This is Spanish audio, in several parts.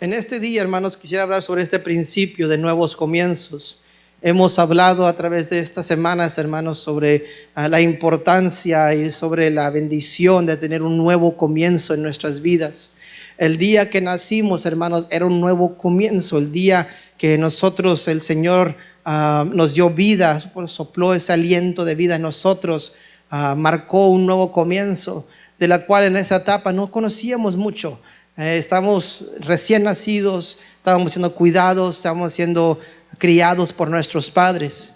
En este día, hermanos, quisiera hablar sobre este principio de nuevos comienzos. Hemos hablado a través de estas semanas, hermanos, sobre la importancia y sobre la bendición de tener un nuevo comienzo en nuestras vidas. El día que nacimos, hermanos, era un nuevo comienzo. El día que nosotros, el Señor nos dio vida, sopló ese aliento de vida en nosotros, marcó un nuevo comienzo, de la cual en esa etapa no conocíamos mucho. Estamos recién nacidos, estábamos siendo cuidados, estábamos siendo criados por nuestros padres.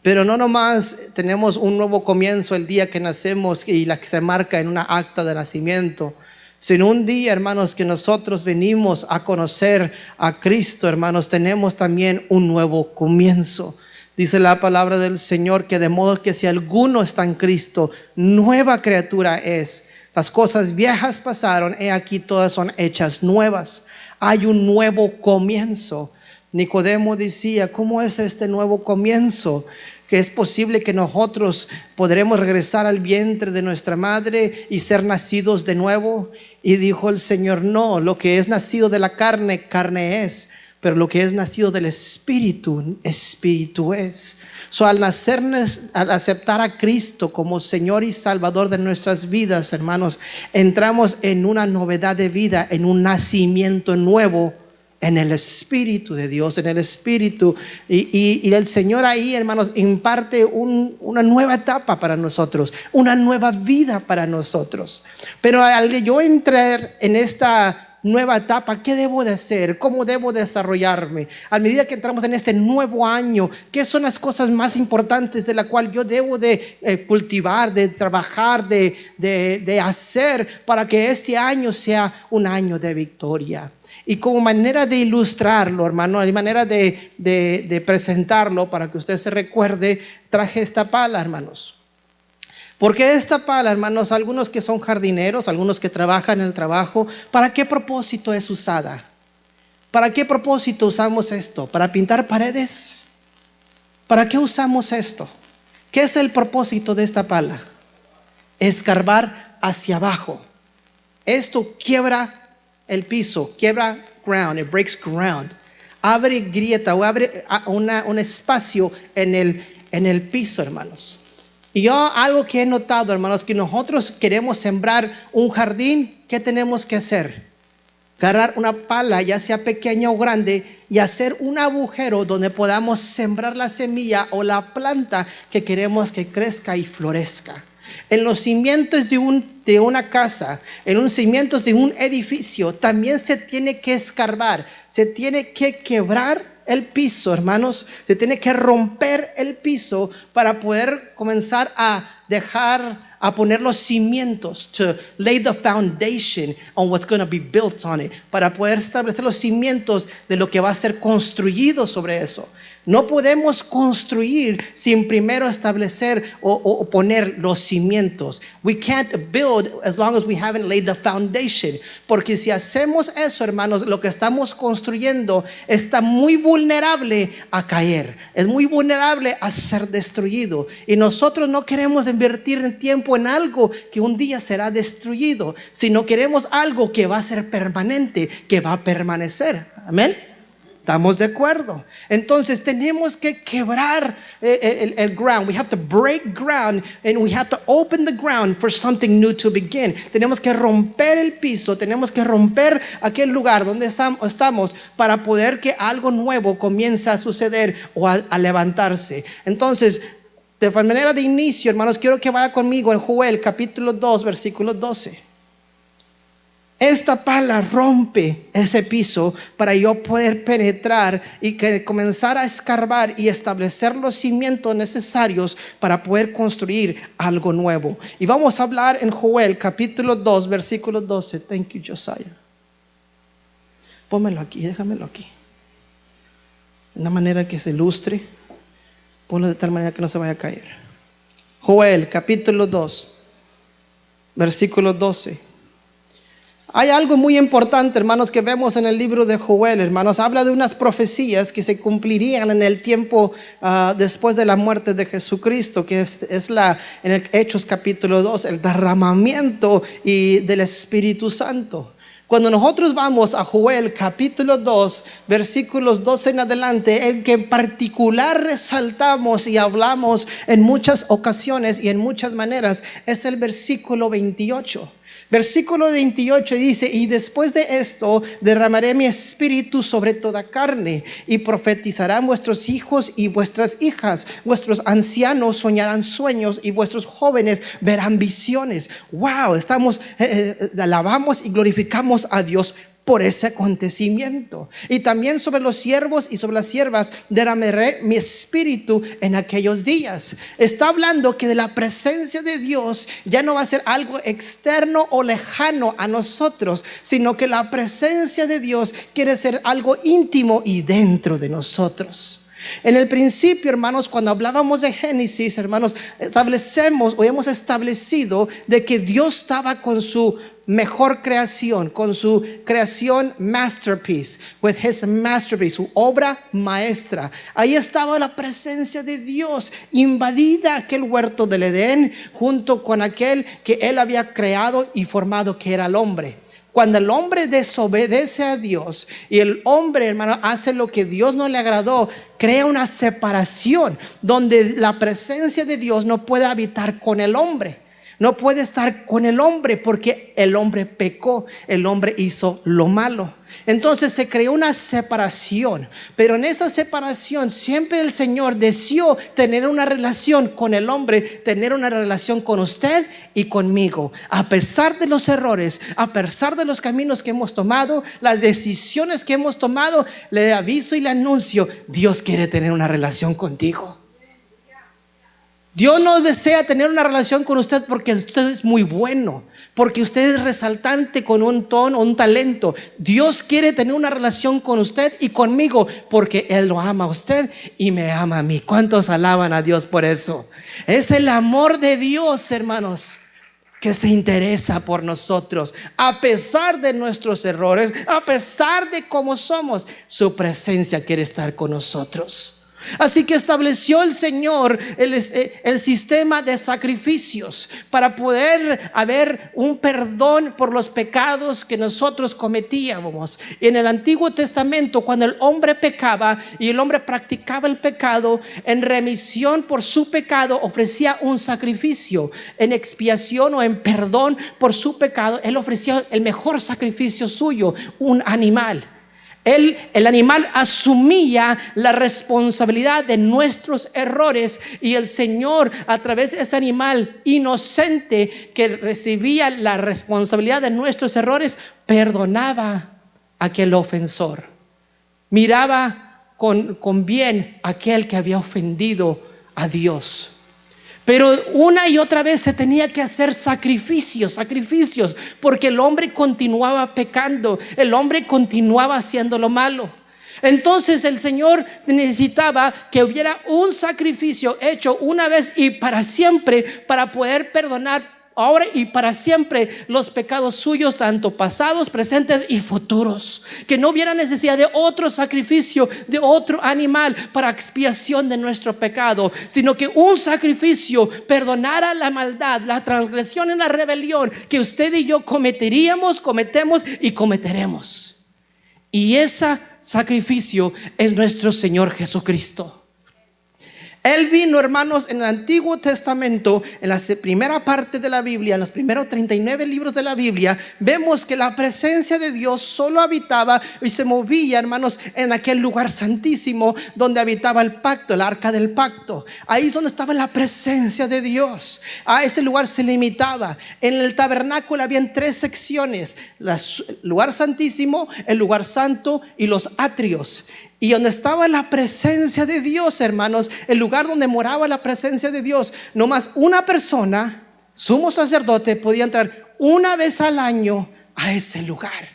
Pero no nomás tenemos un nuevo comienzo el día que nacemos y la que se marca en una acta de nacimiento, sino un día, hermanos, que nosotros venimos a conocer a Cristo, hermanos, tenemos también un nuevo comienzo. Dice la palabra del Señor que de modo que si alguno está en Cristo, nueva criatura es. Las cosas viejas pasaron, he aquí todas son hechas nuevas. Hay un nuevo comienzo. Nicodemo decía, ¿cómo es este nuevo comienzo? Que es posible que nosotros podremos regresar al vientre de nuestra madre y ser nacidos de nuevo. Y dijo el Señor, no, lo que es nacido de la carne, carne es. Pero lo que es nacido del Espíritu, Espíritu es. Al aceptar a Cristo como Señor y Salvador de nuestras vidas, hermanos, entramos en una novedad de vida, en un nacimiento nuevo en el Espíritu de Dios, en el Espíritu. Y el Señor ahí, hermanos, imparte una nueva etapa para nosotros, una nueva vida para nosotros. Pero al yo entrar en esta nueva etapa, ¿qué debo de hacer? ¿Cómo debo desarrollarme? A medida que entramos en este nuevo año, ¿qué son las cosas más importantes de la cual yo debo de cultivar, de trabajar, de hacer para que este año sea un año de victoria? Y como manera de ilustrarlo, hermano, y manera de presentarlo para que usted se recuerde, traje esta pala, hermanos. Porque esta pala, hermanos, algunos que son jardineros, algunos que trabajan en el trabajo, ¿para qué propósito es usada? ¿Para qué propósito usamos esto? ¿Para pintar paredes? ¿Para qué usamos esto? ¿Qué es el propósito de esta pala? Escarbar hacia abajo. Esto quiebra el piso, quiebra ground, it breaks ground. Abre grieta o abre un espacio en el piso, hermanos. Y yo algo que he notado, hermanos, que nosotros queremos sembrar un jardín, ¿qué tenemos que hacer? Agarrar una pala, ya sea pequeña o grande, y hacer un agujero donde podamos sembrar la semilla o la planta que queremos que crezca y florezca. En los cimientos de una casa, en los cimientos de un edificio, también se tiene que escarbar, se tiene que quebrar el piso, hermanos, se tiene que romper el piso para poder comenzar a poner los cimientos, to lay the foundation on what's going to be built on it, para poder establecer los cimientos de lo que va a ser construido sobre eso. No podemos construir sin primero establecer o poner los cimientos. We can't build as long as we haven't laid the foundation. Porque si hacemos eso, hermanos, lo que estamos construyendo está muy vulnerable a caer. Es muy vulnerable a ser destruido. Y nosotros no queremos invertir en tiempo en algo que un día será destruido, sino queremos algo que va a ser permanente, que va a permanecer. Amén. ¿Estamos de acuerdo? Entonces tenemos que quebrar el ground. We have to break ground and we have to open the ground for something new to begin. Tenemos que romper el piso, tenemos que romper aquel lugar donde estamos para poder que algo nuevo comience a suceder o a levantarse. Entonces, de manera de inicio, hermanos, quiero que vaya conmigo en Joel capítulo 2, versículo 12. Esta pala rompe ese piso para yo poder penetrar y comenzar a escarbar y establecer los cimientos necesarios para poder construir algo nuevo. Y vamos a hablar en Joel capítulo 2 versículo 12. Thank you, Josiah. Pónmelo aquí, déjamelo aquí. De una manera que se ilustre. Ponlo de tal manera que no se vaya a caer. Joel capítulo 2 versículo 12. Hay algo muy importante, hermanos, que vemos en el libro de Joel, hermanos. Habla de unas profecías que se cumplirían en el tiempo después de la muerte de Jesucristo, que es en el Hechos capítulo 2, el derramamiento del Espíritu Santo. Cuando nosotros vamos a Joel capítulo 2, versículos 12 en adelante, el que en particular resaltamos y hablamos en muchas ocasiones y en muchas maneras, es el versículo 28. Versículo 28 dice: y después de esto derramaré mi espíritu sobre toda carne, y profetizarán vuestros hijos y vuestras hijas, vuestros ancianos soñarán sueños, y vuestros jóvenes verán visiones. Wow, alabamos y glorificamos a Dios por ese acontecimiento. Y también sobre los siervos y sobre las siervas derramaré mi espíritu en aquellos días. Está hablando que de la presencia de Dios ya no va a ser algo externo o lejano a nosotros, sino que la presencia de Dios quiere ser algo íntimo y dentro de nosotros. En el principio, hermanos, cuando hablábamos de Génesis, hermanos, hemos establecido de que Dios estaba con su mejor creación, con su creación masterpiece, su obra maestra. Ahí estaba la presencia de Dios, invadida aquel huerto del Edén, junto con aquel que Él había creado y formado, que era el hombre. Cuando el hombre desobedece a Dios y el hombre, hermano, hace lo que Dios no le agradó, crea una separación donde la presencia de Dios no puede habitar con el hombre. No puede estar con el hombre porque el hombre pecó, el hombre hizo lo malo. Entonces se creó una separación, pero en esa separación siempre el Señor deseó tener una relación con el hombre, tener una relación con usted y conmigo. A pesar de los errores, a pesar de los caminos que hemos tomado, las decisiones que hemos tomado, le aviso y le anuncio: Dios quiere tener una relación contigo. Dios no desea tener una relación con usted porque usted es muy bueno, porque usted es resaltante con un don o un talento. Dios quiere tener una relación con usted y conmigo porque Él lo ama a usted y me ama a mí. ¿Cuántos alaban a Dios por eso? Es el amor de Dios, hermanos, que se interesa por nosotros. A pesar de nuestros errores, a pesar de cómo somos, su presencia quiere estar con nosotros. Así que estableció el Señor el sistema de sacrificios para poder haber un perdón por los pecados que nosotros cometíamos. En el Antiguo Testamento, cuando el hombre pecaba y el hombre practicaba el pecado, en remisión por su pecado ofrecía un sacrificio. En expiación o en perdón por su pecado, él ofrecía el mejor sacrificio suyo, un animal. El animal asumía la responsabilidad de nuestros errores, y el Señor, a través de ese animal inocente que recibía la responsabilidad de nuestros errores, perdonaba a aquel ofensor. Miraba con bien a aquel que había ofendido a Dios. Pero una y otra vez se tenía que hacer sacrificios, porque el hombre continuaba pecando, el hombre continuaba haciendo lo malo. Entonces el Señor necesitaba que hubiera un sacrificio hecho una vez y para siempre, para poder perdonar ahora y para siempre los pecados suyos, tanto pasados, presentes y futuros. Que no hubiera necesidad de otro sacrificio, de otro animal para expiación de nuestro pecado, sino que un sacrificio perdonara la maldad, la transgresión y la rebelión que usted y yo cometemos y cometeremos. Y ese sacrificio es nuestro Señor Jesucristo. Él vino, hermanos, en el Antiguo Testamento, en la primera parte de la Biblia, en los primeros 39 libros de la Biblia, vemos que la presencia de Dios solo habitaba y se movía, hermanos, en aquel lugar santísimo donde habitaba el pacto, el arca del pacto. Ahí es donde estaba la presencia de Dios. A ese lugar se limitaba. En el tabernáculo habían 3 secciones: el lugar santísimo, el lugar santo y los atrios. Y donde estaba la presencia de Dios, hermanos, el lugar donde moraba la presencia de Dios, nomás una persona, sumo sacerdote, podía entrar una vez al año a ese lugar.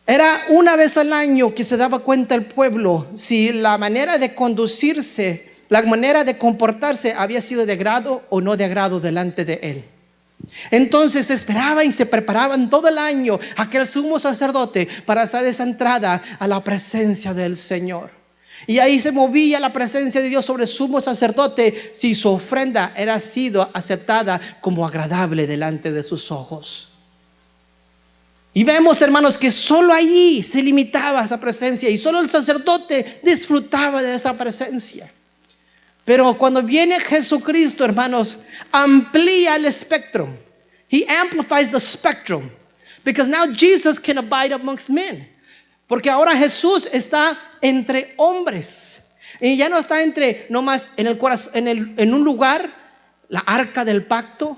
Era una vez al año que se daba cuenta el pueblo si la manera de conducirse, la manera de comportarse había sido de agrado o no de agrado delante de él. Entonces se esperaban y se preparaban todo el año aquel sumo sacerdote para hacer esa entrada a la presencia del Señor. Y ahí se movía la presencia de Dios sobre el sumo sacerdote si su ofrenda era sido aceptada como agradable delante de sus ojos. Y vemos, hermanos, que solo allí se limitaba esa presencia y solo el sacerdote disfrutaba de esa presencia. Pero cuando viene Jesucristo, hermanos, amplía el espectro. He amplifies the spectrum, because now Jesus can abide amongst men. Porque ahora Jesús está entre hombres y ya no está entre nomás en el corazón, en un lugar, la arca del pacto,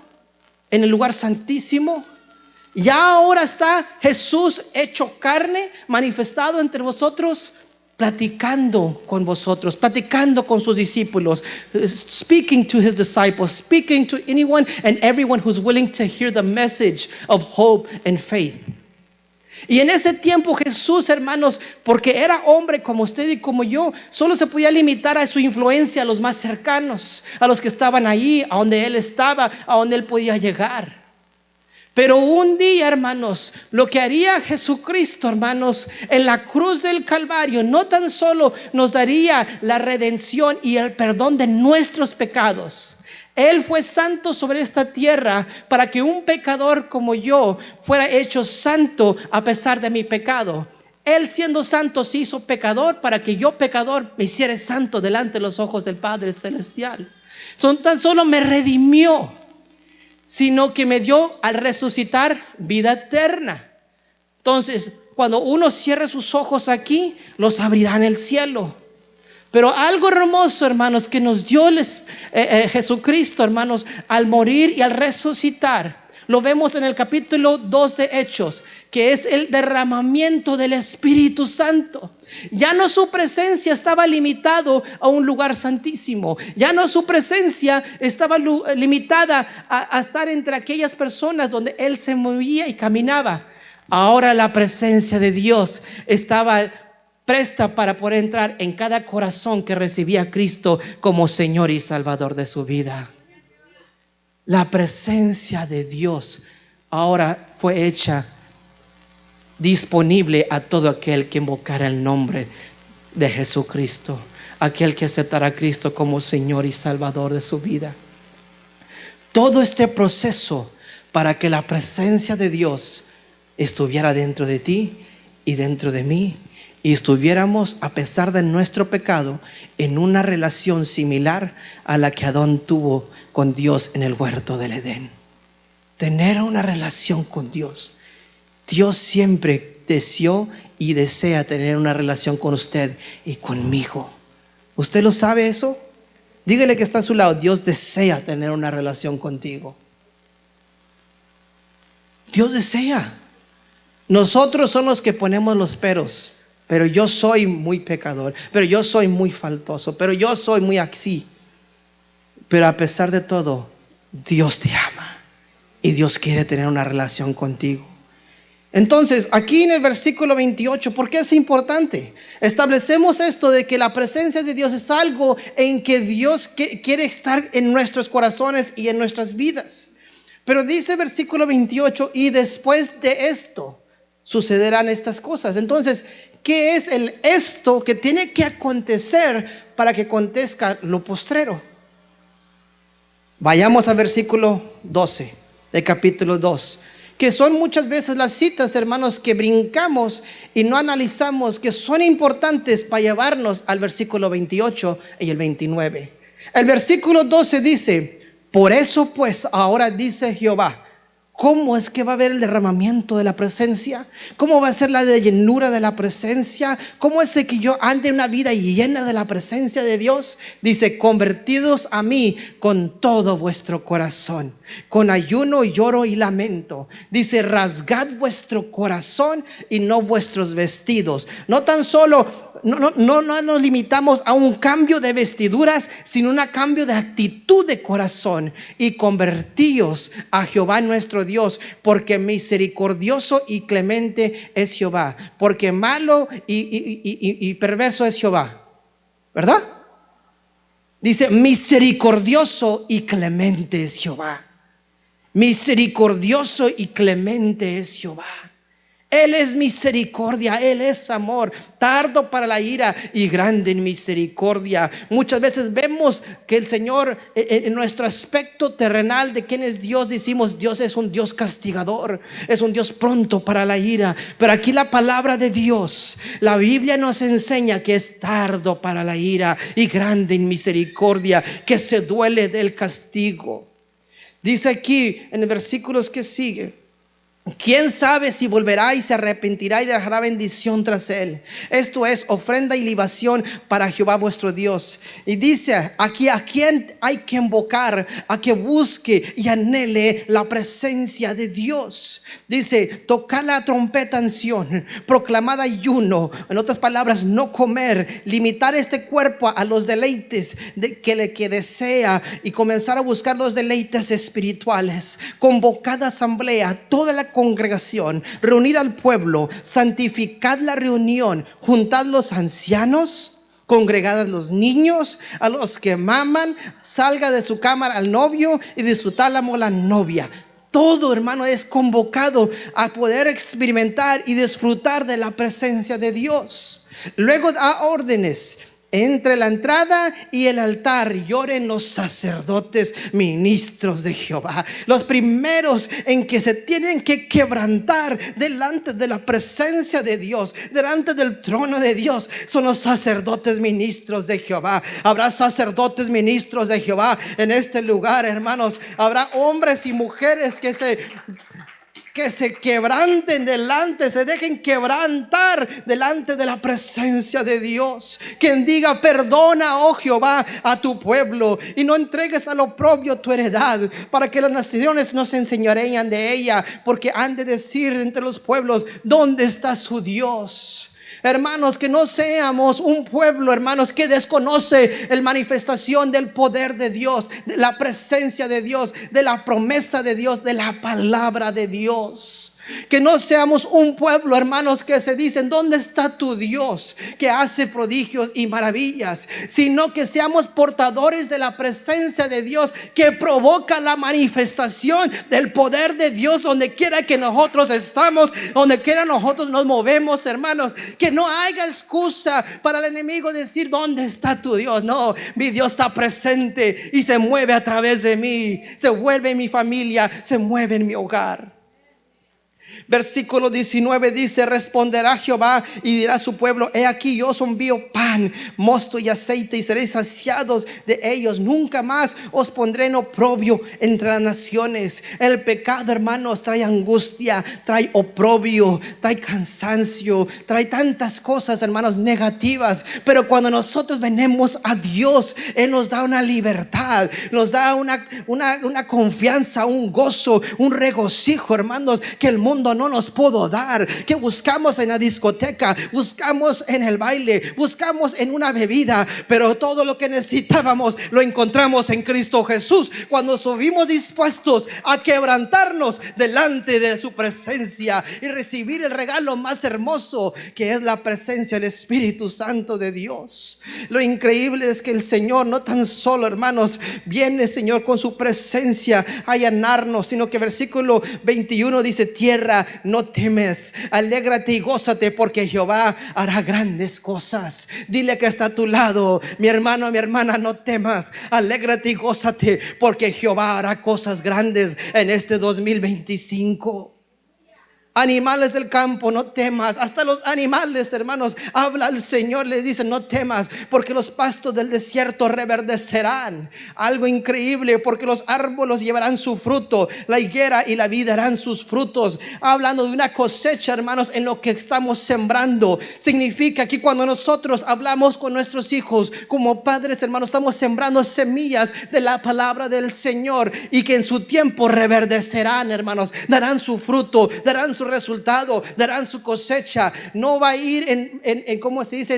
en el lugar santísimo. Ya ahora está Jesús hecho carne, manifestado entre vosotros, platicando con vosotros, platicando con sus discípulos, speaking to his disciples, speaking to anyone and everyone who's willing to hear the message of hope and faith. Y en ese tiempo Jesús, hermanos, porque era hombre como usted y como yo, solo se podía limitar a su influencia, a los más cercanos, a los que estaban ahí, a donde él estaba, a donde él podía llegar. Pero un día, hermanos, lo que haría Jesucristo, hermanos, en la cruz del Calvario, no tan solo nos daría la redención y el perdón de nuestros pecados. Él fue santo sobre esta tierra para que un pecador como yo fuera hecho santo a pesar de mi pecado. Él, siendo santo, se hizo pecador para que yo, pecador, me hiciera santo delante de los ojos del Padre Celestial. Tan solo me redimió, sino que me dio al resucitar vida eterna. Entonces, cuando uno cierre sus ojos aquí, los abrirá en el cielo. Pero algo hermoso, hermanos, que nos dio Jesucristo, hermanos, al morir y al resucitar, lo vemos en el capítulo 2 de Hechos, que es el derramamiento del Espíritu Santo. Ya no su presencia estaba limitado a un lugar santísimo. Ya no su presencia estaba limitada a estar entre aquellas personas donde Él se movía y caminaba. Ahora la presencia de Dios estaba presta para poder entrar en cada corazón que recibía a Cristo como Señor y Salvador de su vida. La presencia de Dios ahora fue hecha disponible a todo aquel que invocara el nombre de Jesucristo, aquel que aceptará a Cristo como Señor y Salvador de su vida. Todo este proceso para que la presencia de Dios estuviera dentro de ti y dentro de mí, y estuviéramos, a pesar de nuestro pecado, en una relación similar a la que Adán tuvo con Dios en el huerto del Edén. Tener una relación con Dios. Dios siempre deseó y desea tener una relación con usted y conmigo. ¿Usted lo sabe eso? Dígale que está a su lado: Dios desea tener una relación contigo. Dios desea. Nosotros somos los que ponemos los peros. Pero yo soy muy pecador, pero yo soy muy faltoso, pero yo soy muy así. Pero a pesar de todo, Dios te ama y Dios quiere tener una relación contigo. Entonces, aquí en el versículo 28, ¿por qué es importante? Establecemos esto de que la presencia de Dios es algo en que Dios quiere estar en nuestros corazones y en nuestras vidas. Pero dice versículo 28, y después de esto sucederán estas cosas. Entonces, ¿qué es el esto que tiene que acontecer para que acontezca lo postrero? Vayamos al versículo 12 de capítulo 2, que son muchas veces las citas, hermanos, que brincamos y no analizamos, que son importantes para llevarnos al versículo 28 y el 29. El versículo 12 dice: por eso pues ahora dice Jehová. ¿Cómo es que va a haber el derramamiento de la presencia? ¿Cómo va a ser la llenura de la presencia? ¿Cómo es que yo ande una vida llena de la presencia de Dios? Dice: convertidos a mí con todo vuestro corazón, con ayuno, lloro y lamento. Dice: rasgad vuestro corazón y no vuestros vestidos. No tan solo no nos limitamos a un cambio de vestiduras, sino un cambio de actitud de corazón. Y convertíos a Jehová nuestro Dios, porque misericordioso y clemente es Jehová, porque malo y perverso es Jehová. ¿Verdad? Dice: misericordioso y clemente es Jehová. Misericordioso y clemente es Jehová. Él es misericordia, Él es amor, tardo para la ira y grande en misericordia. Muchas veces vemos que el Señor, en nuestro aspecto terrenal de quién es Dios, decimos Dios es un Dios castigador, es un Dios pronto para la ira. Pero aquí la palabra de Dios, la Biblia nos enseña que es tardo para la ira y grande en misericordia, que se duele del castigo. Dice aquí en los versículos que sigue: ¿quién sabe si volverá y se arrepentirá y dejará bendición tras él? Esto es ofrenda y libación para Jehová vuestro Dios. Y dice aquí: ¿a quién hay que invocar? A que busque y anhele la presencia de Dios. Dice: tocar la trompeta en Sión, proclamar ayuno, en otras palabras, no comer, limitar este cuerpo a los deleites que desea y comenzar a buscar los deleites espirituales. Convocada asamblea, toda la congregación, reunir al pueblo, santificad la reunión, juntad los ancianos, congregad a los niños, a los que maman, salga de su cámara al novio y de su tálamo la novia. Todo, hermano, es convocado a poder experimentar y disfrutar de la presencia de Dios. Luego da órdenes: entre la entrada y el altar lloren los sacerdotes, ministros de Jehová. Los primeros en que se tienen que quebrantar delante de la presencia de Dios, delante del trono de Dios, son los sacerdotes, ministros de Jehová. Habrá sacerdotes, ministros de Jehová en este lugar, hermanos. Habrá hombres y mujeres que se quebranten delante, se dejen quebrantar delante de la presencia de Dios. Quien diga: perdona, oh Jehová, a tu pueblo, y no entregues al oprobio tu heredad, para que las naciones no se enseñorean de ella, porque han de decir entre los pueblos: ¿dónde está su Dios? Hermanos, que no seamos un pueblo, hermanos, que desconoce la manifestación del poder de Dios, de la presencia de Dios, de la promesa de Dios, de la palabra de Dios. Que no seamos un pueblo, hermanos, que se dicen: ¿dónde está tu Dios que hace prodigios y maravillas? Sino que seamos portadores de la presencia de Dios, que provoca la manifestación del poder de Dios donde quiera que nosotros estamos, donde quiera nosotros nos movemos, hermanos. Que no haya excusa para el enemigo decir: ¿dónde está tu Dios? No, mi Dios está presente y se mueve a través de mí, se mueve en mi familia, se mueve en mi hogar. Versículo 19 dice: responderá Jehová y dirá a su pueblo: he aquí yo os envío pan, mosto y aceite, y seréis saciados de ellos. Nunca más os pondré en oprobio entre las naciones. El pecado, hermanos, trae angustia, trae oprobio, trae cansancio, trae tantas cosas, hermanos, negativas. Pero cuando nosotros venimos a Dios, Él nos da una libertad, nos da una confianza, un gozo, un regocijo, hermanos, que el mundo no nos pudo dar, que buscamos en la discoteca, buscamos en el baile, buscamos en una bebida, pero todo lo que necesitábamos lo encontramos en Cristo Jesús, cuando estuvimos dispuestos a quebrantarnos delante de su presencia y recibir el regalo más hermoso, que es la presencia del Espíritu Santo de Dios. Lo increíble es que el Señor no tan solo, hermanos, viene, Señor, con su presencia a llenarnos, sino que versículo 21 dice: tierra, no temes, alégrate y gózate, porque Jehová hará grandes cosas. Dile que está a tu lado: mi hermano, mi hermana, no temas, alégrate y gózate, porque Jehová hará cosas grandes en este 2025. Animales del campo, no temas. Hasta los animales, hermanos, habla el Señor, les dice: no temas, porque los pastos del desierto reverdecerán. Algo increíble, porque los árboles llevarán su fruto, la higuera y la vid darán sus frutos. Hablando de una cosecha, hermanos, en lo que estamos sembrando. Significa que cuando nosotros hablamos con nuestros hijos como padres, hermanos, estamos sembrando semillas de la palabra del Señor, y que en su tiempo reverdecerán, hermanos, darán su fruto, darán su resultado, darán su cosecha. No va a ir en ¿cómo se dice?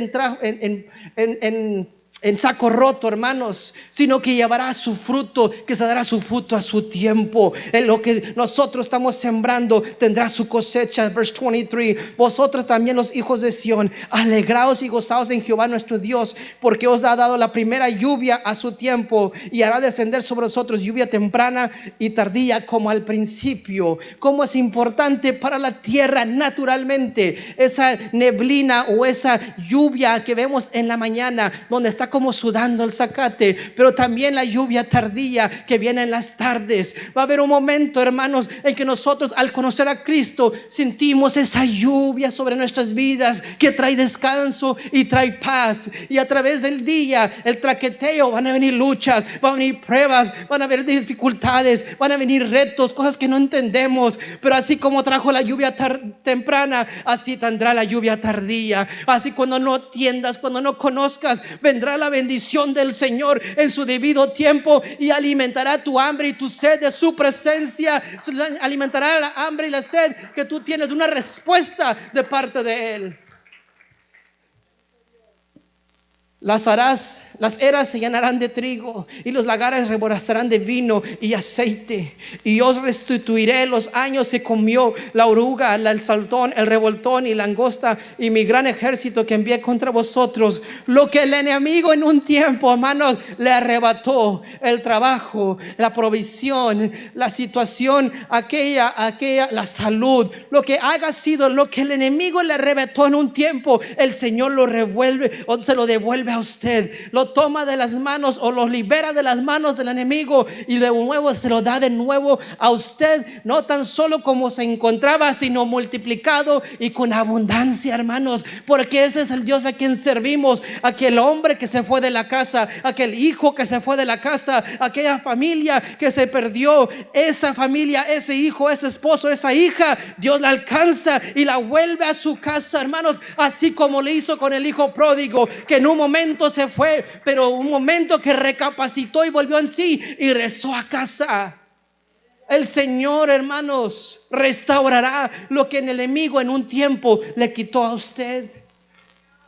en saco roto, hermanos, sino que llevará su fruto, que se dará su fruto a su tiempo. En lo que nosotros estamos sembrando tendrá su cosecha. Verse 23, vosotros también los hijos de Sión, alegraos y gozaos en Jehová nuestro Dios, porque os ha dado la primera lluvia a su tiempo, y hará descender sobre vosotros lluvia temprana y tardía como al principio. Como es importante para la tierra naturalmente esa neblina o esa lluvia que vemos en la mañana, donde está como sudando el zacate, pero también la lluvia tardía que viene en las tardes. Va a haber un momento, hermanos, en que nosotros, al conocer a Cristo, sentimos esa lluvia sobre nuestras vidas que trae descanso y trae paz. Y a través del día, el traqueteo, van a venir luchas, van a venir pruebas, van a haber dificultades, van a venir retos, cosas que no entendemos. Pero así como trajo la lluvia temprana, así tendrá la lluvia tardía. Así cuando no entiendas, cuando no conozcas, vendrá la bendición del Señor en su debido tiempo y alimentará tu hambre y tu sed de su presencia. Alimentará la hambre y la sed que tú tienes, una respuesta de parte de Él. Las eras se llenarán de trigo y los lagares rebosarán de vino y aceite. Y os restituiré los años que comió la oruga, el saltón, el revoltón y la langosta, y mi gran ejército que envié contra vosotros. Lo que el enemigo en un tiempo, hermanos, le arrebató: el trabajo, la provisión, la situación, aquella, la salud, lo que haya sido, lo que el enemigo le arrebató en un tiempo, el Señor lo revuelve o se lo devuelve a usted. Lo toma de las manos o lo libera de las manos del enemigo y de nuevo se lo da de nuevo a usted, no tan solo como se encontraba, sino multiplicado y con abundancia, hermanos, porque ese es el Dios a quien servimos. Aquel hombre que se fue de la casa, aquel hijo que se fue de la casa, aquella familia que se perdió, esa familia, ese hijo, ese esposo, esa hija, Dios la alcanza y la vuelve a su casa, hermanos, así como le hizo con el hijo pródigo, que en un momento se fue, pero un momento que recapacitó y volvió en sí y regresó a casa. El Señor, hermanos, restaurará lo que el enemigo en un tiempo le quitó a usted.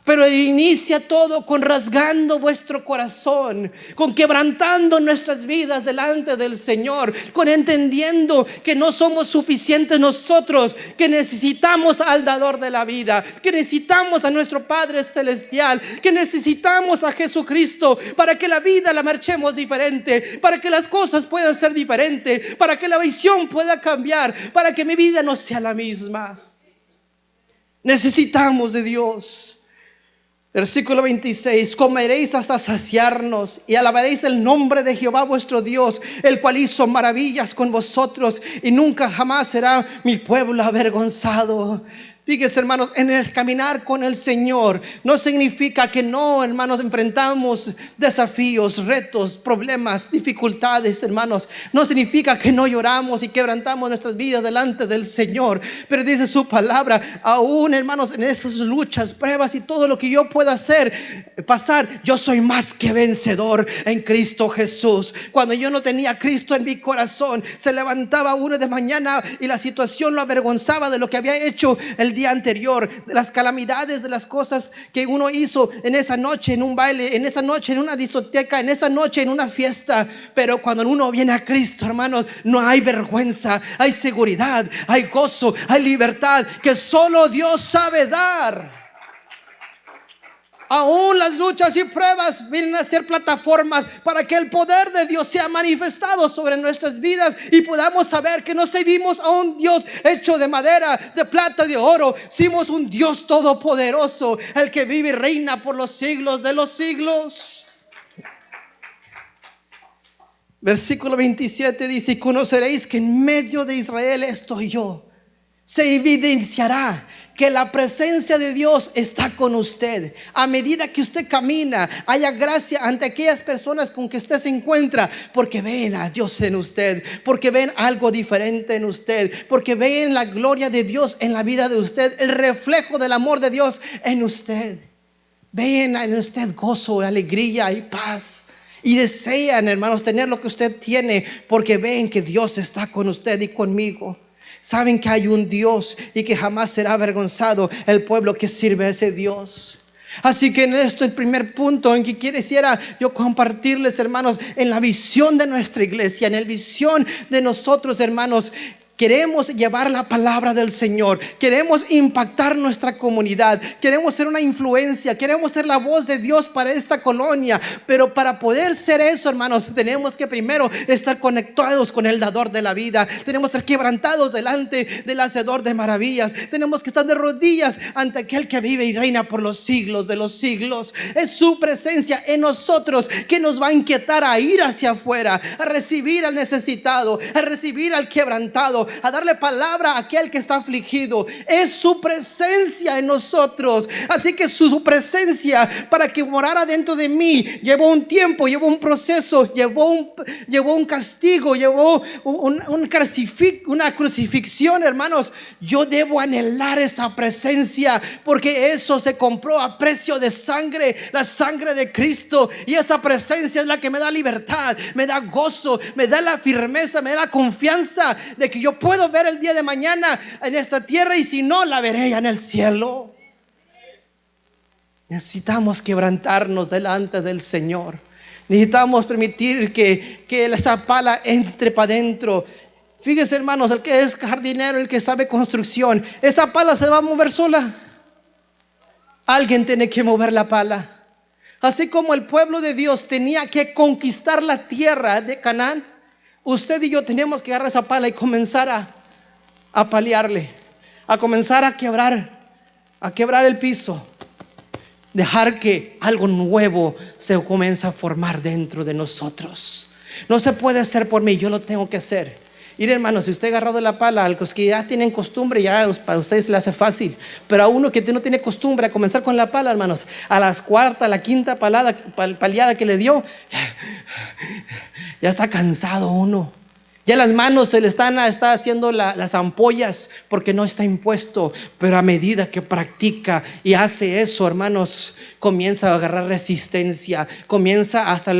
Pero inicia todo con rasgando vuestro corazón, con quebrantando nuestras vidas delante del Señor, con entendiendo que no somos suficientes nosotros, que necesitamos al dador de la vida, que necesitamos a nuestro Padre Celestial, que necesitamos a Jesucristo para que la vida la marchemos diferente, para que las cosas puedan ser diferentes, para que la visión pueda cambiar, para que mi vida no sea la misma. Necesitamos de Dios. Versículo 26, comeréis hasta saciarnos y alabaréis el nombre de Jehová vuestro Dios, el cual hizo maravillas con vosotros, y nunca jamás será mi pueblo avergonzado. Fíjense, hermanos, en el caminar con el Señor no significa que no, hermanos, enfrentamos desafíos, retos, problemas, dificultades, hermanos. No significa que no lloramos y quebrantamos nuestras vidas delante del Señor. Pero dice su palabra, aún, hermanos, en esas luchas, pruebas y todo lo que yo pueda hacer, pasar, yo soy más que vencedor en Cristo Jesús. Cuando yo no tenía a Cristo en mi corazón, se levantaba uno de mañana y la situación lo avergonzaba de lo que había hecho el día anterior, de las calamidades, de las cosas que uno hizo en esa noche, en un baile, en esa noche, en una discoteca, en esa noche, en una fiesta. Pero cuando uno viene a Cristo, hermanos, no hay vergüenza, hay seguridad, hay gozo, hay libertad que solo Dios sabe dar. Aún las luchas y pruebas vienen a ser plataformas para que el poder de Dios sea manifestado sobre nuestras vidas y podamos saber que no servimos a un Dios hecho de madera, de plata y de oro. Servimos un Dios todopoderoso, el que vive y reina por los siglos de los siglos. Versículo 27 dice: y conoceréis que en medio de Israel estoy yo. Se evidenciará que la presencia de Dios está con usted. A medida que usted camina, haya gracia ante aquellas personas con que usted se encuentra, porque ven a Dios en usted, porque ven algo diferente en usted, porque ven la gloria de Dios en la vida de usted, el reflejo del amor de Dios en usted. Ven en usted gozo, alegría y paz. Y desean, hermanos, tener lo que usted tiene, porque ven que Dios está con usted y conmigo. Saben que hay un Dios y que jamás será avergonzado el pueblo que sirve a ese Dios. Así que en esto, el primer punto en que quisiera yo compartirles, hermanos, en la visión de nuestra iglesia, en la visión de nosotros, hermanos, queremos llevar la palabra del Señor, queremos impactar nuestra comunidad, queremos ser una influencia, queremos ser la voz de Dios para esta colonia. Pero para poder ser eso, hermanos, tenemos que primero estar conectados con el dador de la vida. Tenemos que estar quebrantados delante del hacedor de maravillas. Tenemos que estar de rodillas ante aquel que vive y reina por los siglos de los siglos. Es su presencia en nosotros que nos va a inquietar a ir hacia afuera, a recibir al necesitado, a recibir al quebrantado, a darle palabra a aquel que está afligido. Es su presencia en nosotros. Así que su presencia, para que morara dentro de mí, llevó un tiempo, llevó un proceso, llevó un castigo, llevó una crucifixión, hermanos. Yo debo anhelar esa presencia, porque eso se compró a precio de sangre, la sangre de Cristo. Y esa presencia es la que me da libertad, me da gozo, me da la firmeza, me da la confianza de que yo puedo ver el día de mañana en esta tierra, y si no, la veré ya en el cielo. Necesitamos quebrantarnos delante del Señor. Necesitamos permitir que esa pala entre para adentro. Fíjese, hermanos, el que es jardinero, el que sabe construcción, esa pala se va a mover sola. Alguien tiene que mover la pala. Así como el pueblo de Dios tenía que conquistar la tierra de Canaán, usted y yo tenemos que agarrar esa pala y comenzar a paliarle, a comenzar a quebrar el piso. Dejar que algo nuevo se comience a formar dentro de nosotros. No se puede hacer por mí, yo lo tengo que hacer. Mire, hermanos, si usted ha agarrado la pala, a los que ya tienen costumbre, ya para ustedes le hace fácil. Pero a uno que no tiene costumbre a comenzar con la pala, hermanos, a la cuarta, la quinta paliada que le dio, ya está cansado uno. Ya las manos se le está haciendo las ampollas, porque no está impuesto. Pero a medida que practica y hace eso, hermanos, comienza a agarrar resistencia. Comienza hasta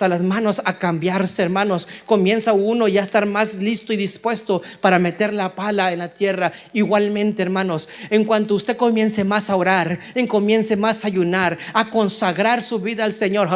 las manos a cambiarse, hermanos. Comienza uno ya a estar más listo y dispuesto para meter la pala en la tierra. Igualmente, hermanos, en cuanto usted comience más a orar, comience más a ayunar, a consagrar su vida al Señor.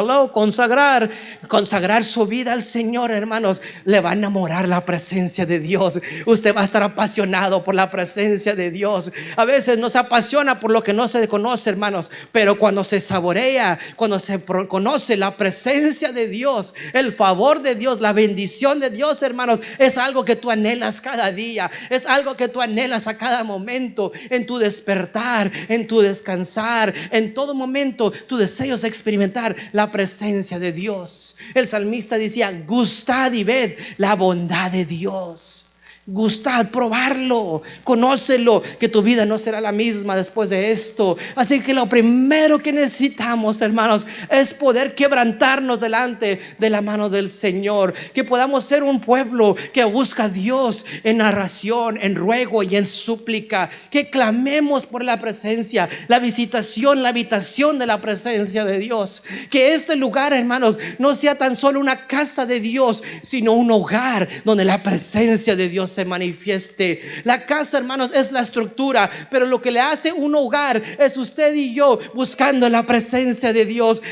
Consagrar su vida al Señor, hermanos, le van a enamorar la presencia de Dios. Usted va a estar apasionado por la presencia de Dios. A veces no se apasiona por lo que no se conoce, hermanos, pero cuando se saborea, cuando se conoce la presencia de Dios, el favor de Dios, la bendición de Dios, hermanos, es algo que tú anhelas cada día, es algo que tú anhelas a cada momento, en tu despertar, en tu descansar, en todo momento tu deseo es experimentar la presencia de Dios. El salmista decía: gustad y ved la bondad de Dios. Gustad, probarlo, conócelo, que tu vida no será la misma después de esto. Así que lo primero que necesitamos, hermanos, es poder quebrantarnos delante de la mano del Señor. Que podamos ser un pueblo que busca a Dios en oración, en ruego y en súplica. Que clamemos por la presencia, la visitación, la habitación de la presencia de Dios. Que este lugar, hermanos, no sea tan solo una casa de Dios, sino un hogar donde la presencia de Dios se manifieste. La casa, hermanos, es la estructura, pero lo que le hace un hogar es usted y yo buscando la presencia de Dios,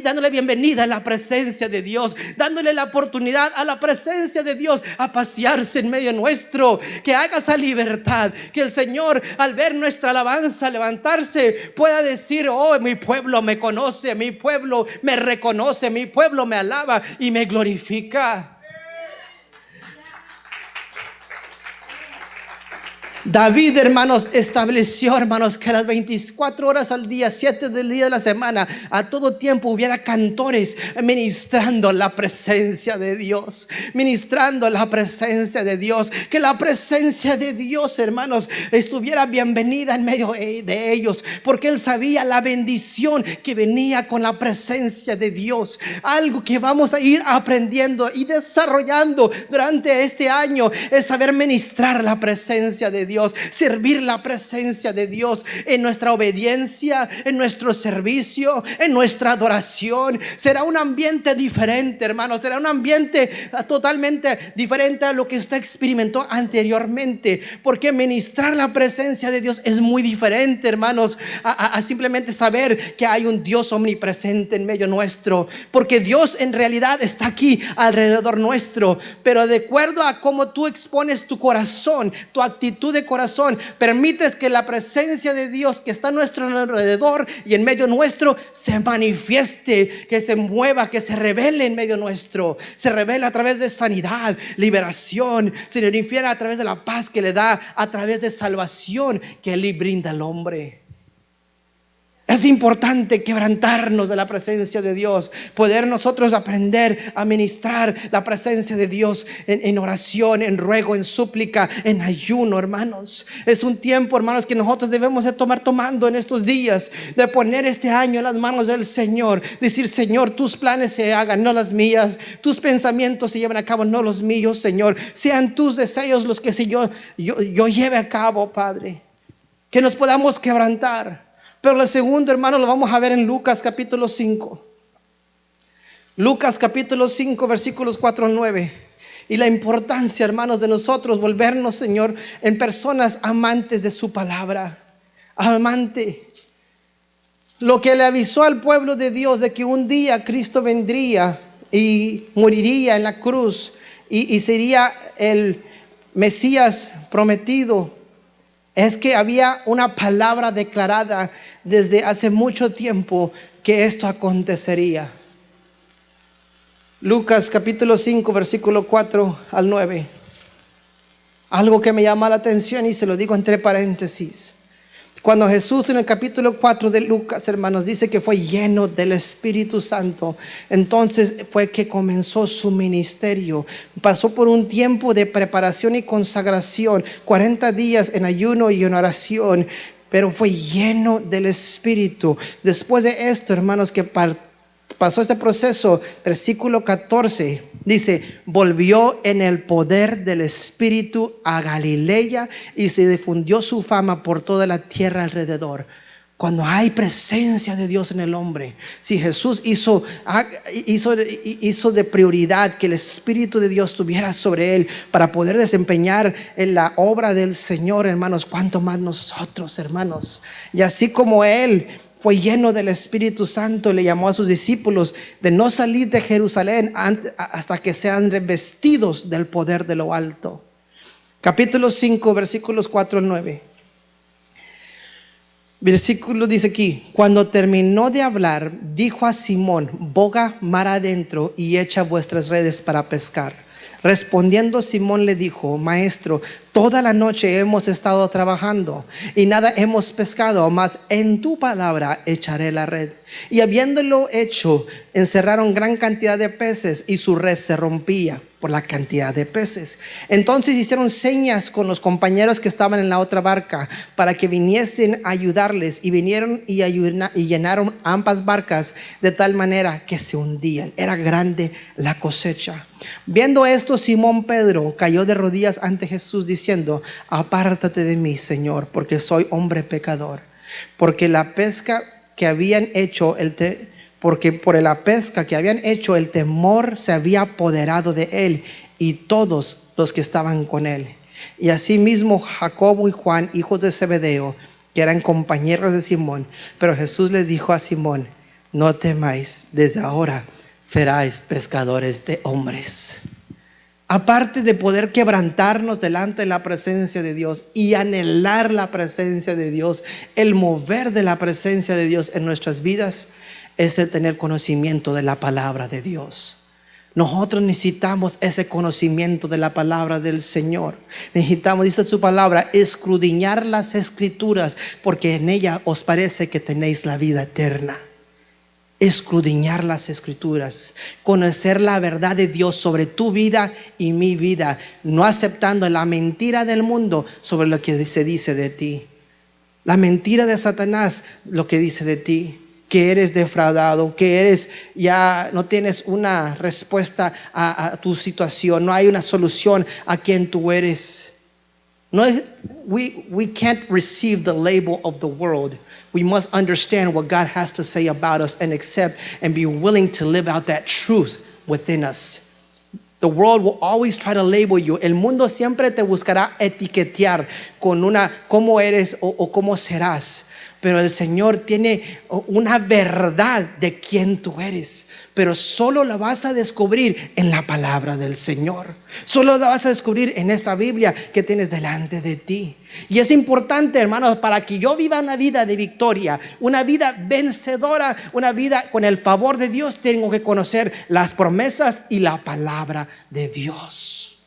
dándole bienvenida a la presencia de Dios, dándole la oportunidad a la presencia de Dios a pasearse en medio nuestro. Que haga esa libertad, que el Señor, al ver nuestra alabanza levantarse, pueda decir: oh, mi pueblo me conoce, mi pueblo me reconoce, mi pueblo me alaba y me glorifica. David, hermanos, estableció, hermanos, que las 24 horas al día, 7 del día de la semana, a todo tiempo hubiera cantores ministrando la presencia de Dios, ministrando la presencia de Dios. Que la presencia de Dios, hermanos, estuviera bienvenida en medio de ellos, porque él sabía la bendición que venía con la presencia de Dios. Algo que vamos a ir aprendiendo y desarrollando durante este año es saber ministrar la presencia de Dios. Dios, servir la presencia de Dios en nuestra obediencia, en nuestro servicio, en nuestra adoración. Será un ambiente diferente, hermanos. Será un ambiente totalmente diferente a lo que usted experimentó anteriormente, porque ministrar la presencia de Dios es muy diferente, hermanos, a simplemente saber que hay un Dios omnipresente en medio nuestro, porque Dios en realidad está aquí alrededor nuestro. Pero de acuerdo a cómo tú expones tu corazón, tu actitud de corazón, permites que la presencia de Dios que está a nuestro alrededor y en medio nuestro se manifieste, que se mueva, que se revele en medio nuestro. Se revela a través de sanidad, liberación, se manifiesta a través de la paz que le da, a través de salvación que Él le brinda al hombre. Es importante quebrantarnos de la presencia de Dios, poder nosotros aprender a ministrar la presencia de Dios en oración, en ruego, en súplica, en ayuno, hermanos. Es un tiempo, hermanos, que nosotros debemos de tomando en estos días, de poner este año en las manos del Señor, decir: Señor, tus planes se hagan, no las mías, tus pensamientos se lleven a cabo, no los míos, Señor. Sean tus deseos los que yo lleve a cabo, Padre. Que nos podamos quebrantar. Pero lo segundo, hermano, lo vamos a ver en Lucas capítulo 5. Lucas capítulo 5, versículos 4 al 9. Y la importancia, hermanos, de nosotros volvernos, Señor, en personas amantes de su palabra. Amante. Lo que le avisó al pueblo de Dios de que un día Cristo vendría y moriría en la cruz y sería el Mesías prometido. Es que había una palabra declarada desde hace mucho tiempo que esto acontecería. Lucas capítulo 5, versículo 4 al 9. Algo que me llama la atención y se lo digo entre paréntesis. Cuando Jesús en el capítulo 4 de Lucas, hermanos, dice que fue lleno del Espíritu Santo, entonces fue que comenzó su ministerio. Pasó por un tiempo de preparación y consagración, 40 días en ayuno y en oración, pero fue lleno del Espíritu. Después de esto, hermanos, que pasó este proceso, versículo 14 dice: volvió en el poder del Espíritu a Galilea y se difundió su fama por toda la tierra alrededor. Cuando hay presencia de Dios en el hombre, si Jesús hizo de prioridad que el Espíritu de Dios estuviera sobre él para poder desempeñar en la obra del Señor, hermanos, cuánto más nosotros, hermanos. Y así como él fue lleno del Espíritu Santo, le llamó a sus discípulos de no salir de Jerusalén hasta que sean revestidos del poder de lo alto. Capítulo 5, versículos 4 al 9. Versículo dice aquí: cuando terminó de hablar, dijo a Simón: boga mar adentro y echa vuestras redes para pescar. Respondiendo Simón le dijo: Maestro, toda la noche hemos estado trabajando y nada hemos pescado, mas en tu palabra echaré la red. Y habiéndolo hecho, encerraron gran cantidad de peces y su red se rompía por la cantidad de peces. Entonces hicieron señas con los compañeros que estaban en la otra barca para que viniesen a ayudarles, y vinieron y llenaron ambas barcas de tal manera que se hundían. Era grande la cosecha. Viendo esto, Simón Pedro cayó de rodillas ante Jesús diciendo: apártate de mí, Señor, porque soy hombre pecador. Porque la pesca que habían hecho por la pesca que habían hecho, el temor se había apoderado de él y todos los que estaban con él. Y asimismo Jacobo y Juan, hijos de Zebedeo, que eran compañeros de Simón. Pero Jesús le dijo a Simón: no temáis, desde ahora seráis pescadores de hombres. Aparte de poder quebrantarnos delante de la presencia de Dios y anhelar la presencia de Dios, el mover de la presencia de Dios en nuestras vidas es el tener conocimiento de la palabra de Dios. Nosotros necesitamos ese conocimiento de la palabra del Señor. Necesitamos, dice su palabra, escudriñar las escrituras, porque en ella os parece que tenéis la vida eterna. Escudriñar las escrituras, conocer la verdad de Dios sobre tu vida y mi vida, no aceptando la mentira del mundo sobre lo que se dice de ti. La mentira de Satanás, lo que dice de ti, que eres defraudado, que ya no tienes una respuesta a tu situación, no hay una solución a quien tú eres. No, we can't receive the label of the world. We must understand what God has to say about us and accept and be willing to live out that truth within us. The world will always try to label you. El mundo siempre te buscará etiquetear con una cómo eres o cómo serás. Pero el Señor tiene una verdad de quién tú eres. Pero solo la vas a descubrir en la palabra del Señor. Solo la vas a descubrir en esta Biblia que tienes delante de ti. Y es importante, hermanos, para que yo viva una vida de victoria, una vida vencedora, una vida con el favor de Dios, tengo que conocer las promesas y la palabra de Dios.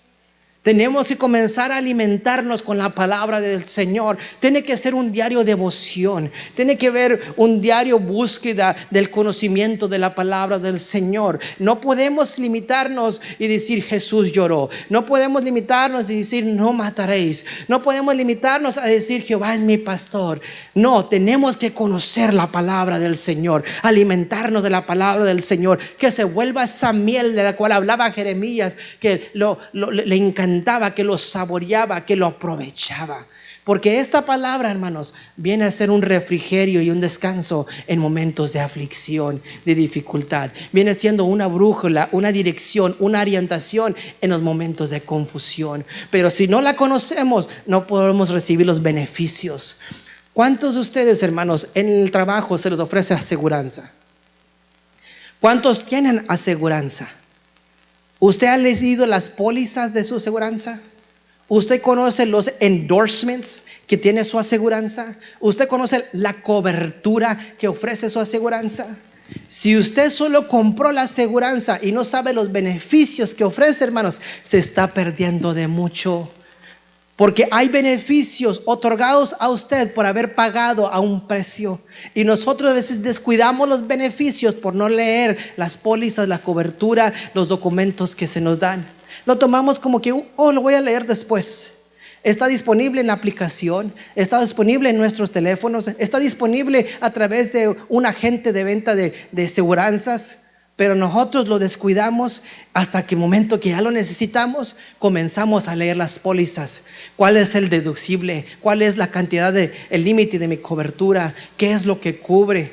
Tenemos que comenzar a alimentarnos con la palabra del Señor. Tiene que ser un diario devoción. Tiene que ver un diario búsqueda del conocimiento de la palabra del Señor. No podemos limitarnos y decir Jesús lloró. No podemos limitarnos y decir no mataréis. No podemos limitarnos a decir Jehová es mi pastor. No, tenemos que conocer la palabra del Señor. Alimentarnos de la palabra del Señor. Que se vuelva esa miel de la cual hablaba Jeremías. Que le encantaba, que lo saboreaba, que lo aprovechaba. Porque esta palabra, hermanos, viene a ser un refrigerio y un descanso en momentos de aflicción, de dificultad. Viene siendo una brújula, una dirección, una orientación en los momentos de confusión. Pero si no la conocemos, no podemos recibir los beneficios. ¿Cuántos de ustedes, hermanos, en el trabajo se les ofrece aseguranza? ¿Cuántos tienen aseguranza? ¿Usted ha leído las pólizas de su aseguranza? ¿Usted conoce los endorsements que tiene su aseguranza? ¿Usted conoce la cobertura que ofrece su aseguranza? Si usted solo compró la aseguranza y no sabe los beneficios que ofrece, hermanos, se está perdiendo de mucho. Porque hay beneficios otorgados a usted por haber pagado a un precio. Y nosotros a veces descuidamos los beneficios por no leer las pólizas, la cobertura, los documentos que se nos dan. Lo tomamos como que, lo voy a leer después. Está disponible en la aplicación, está disponible en nuestros teléfonos, está disponible a través de un agente de venta de aseguranzas. Pero nosotros lo descuidamos hasta que el momento que ya lo necesitamos, comenzamos a leer las pólizas. ¿Cuál es el deducible? ¿Cuál es la cantidad el límite de mi cobertura? ¿Qué es lo que cubre?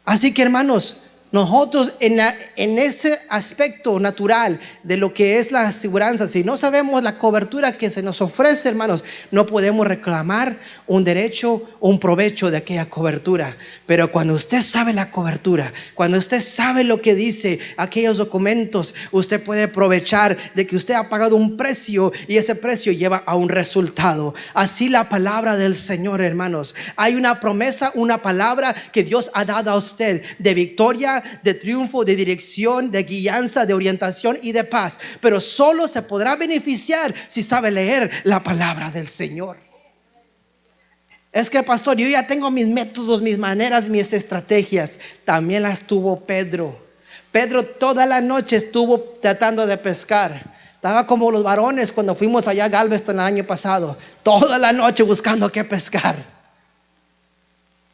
Así que, hermanos, nosotros en ese aspecto natural de lo que es la aseguranza, si no sabemos la cobertura que se nos ofrece, hermanos, no podemos reclamar un derecho o un provecho de aquella cobertura. Pero cuando usted sabe la cobertura, cuando usted sabe lo que dice aquellos documentos, usted puede aprovechar de que usted ha pagado un precio y ese precio lleva a un resultado. Así la palabra del Señor, hermanos. Hay una promesa, una palabra que Dios ha dado a usted de victoria, de triunfo, de dirección, de guianza, de orientación y de paz. Pero solo se podrá beneficiar si sabe leer la palabra del Señor. Es que, pastor, yo ya tengo mis métodos, mis maneras, mis estrategias. También las tuvo Pedro. Pedro toda la noche estuvo tratando de pescar. Estaba como los varones cuando fuimos allá a Galveston el año pasado, toda la noche buscando qué pescar.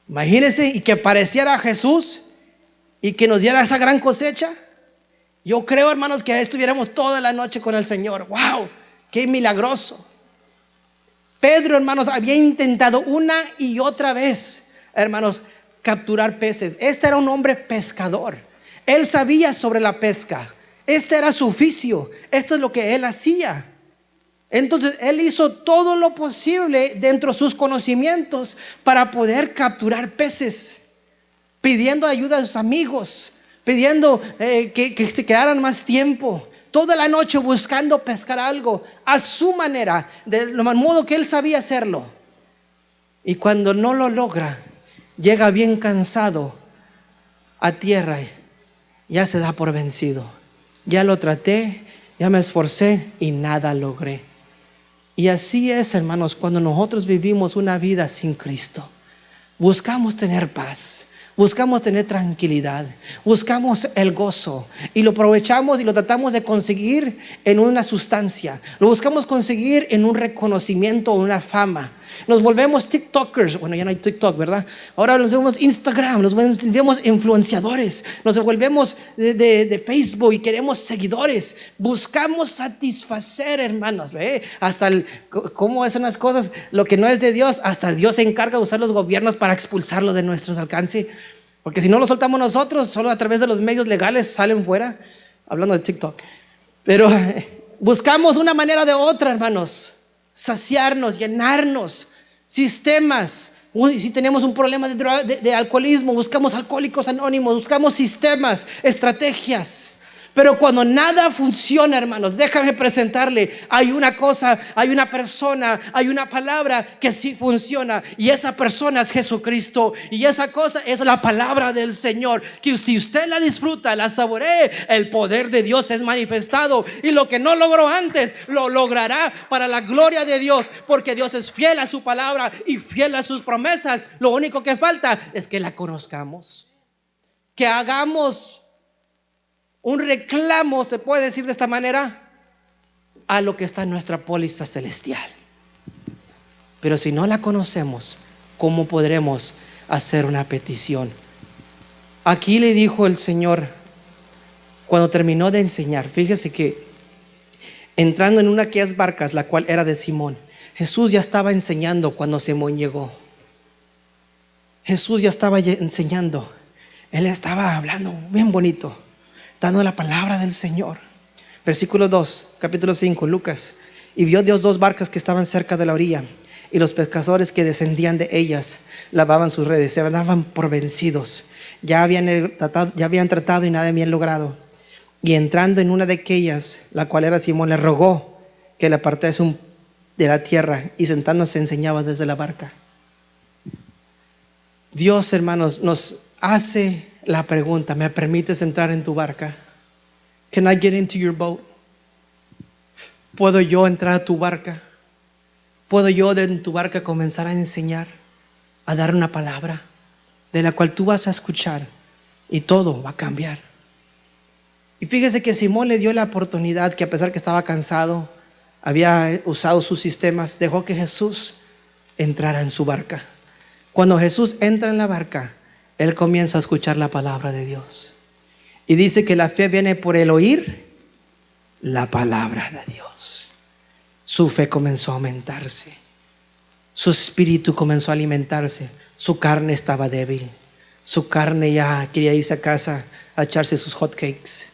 Imagínense, y que pareciera Jesús y que nos diera esa gran cosecha. Yo creo, hermanos, que estuviéramos toda la noche con el Señor. ¡Wow! ¡Qué milagroso! Pedro, hermanos, había intentado una y otra vez, hermanos, capturar peces. Este era un hombre pescador. Él sabía sobre la pesca. Este era su oficio. Esto es lo que él hacía. Entonces él hizo todo lo posible dentro de sus conocimientos para poder capturar peces, pidiendo ayuda a sus amigos, pidiendo que se quedaran más tiempo, toda la noche buscando pescar algo a su manera, de lo modo que él sabía hacerlo. Y cuando no lo logra, llega bien cansado a tierra, ya se da por vencido. Ya lo traté, ya me esforcé y nada logré. Y así es, hermanos, cuando nosotros vivimos una vida sin Cristo. Buscamos tener paz, buscamos tener tranquilidad, buscamos el gozo y lo aprovechamos y lo tratamos de conseguir en una sustancia. Lo buscamos conseguir en un reconocimiento o una fama. Nos volvemos TikTokers. Bueno, ya no hay TikTok, ¿verdad? Ahora nos volvemos Instagram, nos volvemos influenciadores, nos volvemos de Facebook y queremos seguidores. Buscamos satisfacer, hermanos. ¿Ve? Hasta cómo hacen las cosas, lo que no es de Dios, hasta Dios se encarga de usar los gobiernos para expulsarlo de nuestros alcances. Porque si no lo soltamos nosotros, solo a través de los medios legales salen fuera. Hablando de TikTok. Pero buscamos una manera de otra, hermanos, saciarnos, llenarnos, sistemas. Si tenemos un problema de alcoholismo, buscamos alcohólicos anónimos, buscamos sistemas, estrategias. Pero cuando nada funciona, hermanos, déjame presentarle, hay una cosa, hay una persona, hay una palabra que sí funciona, y esa persona es Jesucristo, y esa cosa es la palabra del Señor, que si usted la disfruta, la saboree, el poder de Dios es manifestado, y lo que no logró antes, lo logrará para la gloria de Dios, porque Dios es fiel a su palabra y fiel a sus promesas. Lo único que falta es que la conozcamos, que hagamos un reclamo, se puede decir de esta manera, a lo que está en nuestra póliza celestial. Pero si no la conocemos, ¿cómo podremos hacer una petición? Aquí le dijo el Señor cuando terminó de enseñar. Fíjese que entrando en una de aquellas barcas, la cual era de Simón, Jesús ya estaba enseñando cuando Simón llegó. Jesús ya estaba enseñando. Él estaba hablando bien bonito, dando la palabra del Señor. Versículo 2, capítulo 5, Lucas. Y vio Dios dos barcas que estaban cerca de la orilla, y los pescadores que descendían de ellas lavaban sus redes, se daban por vencidos. Ya habían tratado y nada habían logrado. Y entrando en una de aquellas, la cual era Simón, le rogó que le apartase de la tierra, y sentándose enseñaba desde la barca. Dios, hermanos, nos hace la pregunta: ¿me permites entrar en tu barca? Can I get into your boat? ¿Puedo yo entrar a tu barca? ¿Puedo yo en tu barca comenzar a enseñar, a dar una palabra de la cual tú vas a escuchar y todo va a cambiar? Y fíjese que Simón le dio la oportunidad, que a pesar que estaba cansado, había usado sus sistemas, dejó que Jesús entrara en su barca. Cuando Jesús entra en la barca, él comienza a escuchar la palabra de Dios. Y dice que la fe viene por el oír la palabra de Dios. Su fe comenzó a aumentarse. Su espíritu comenzó a alimentarse. Su carne estaba débil. Su carne ya quería irse a casa a echarse sus hot cakes,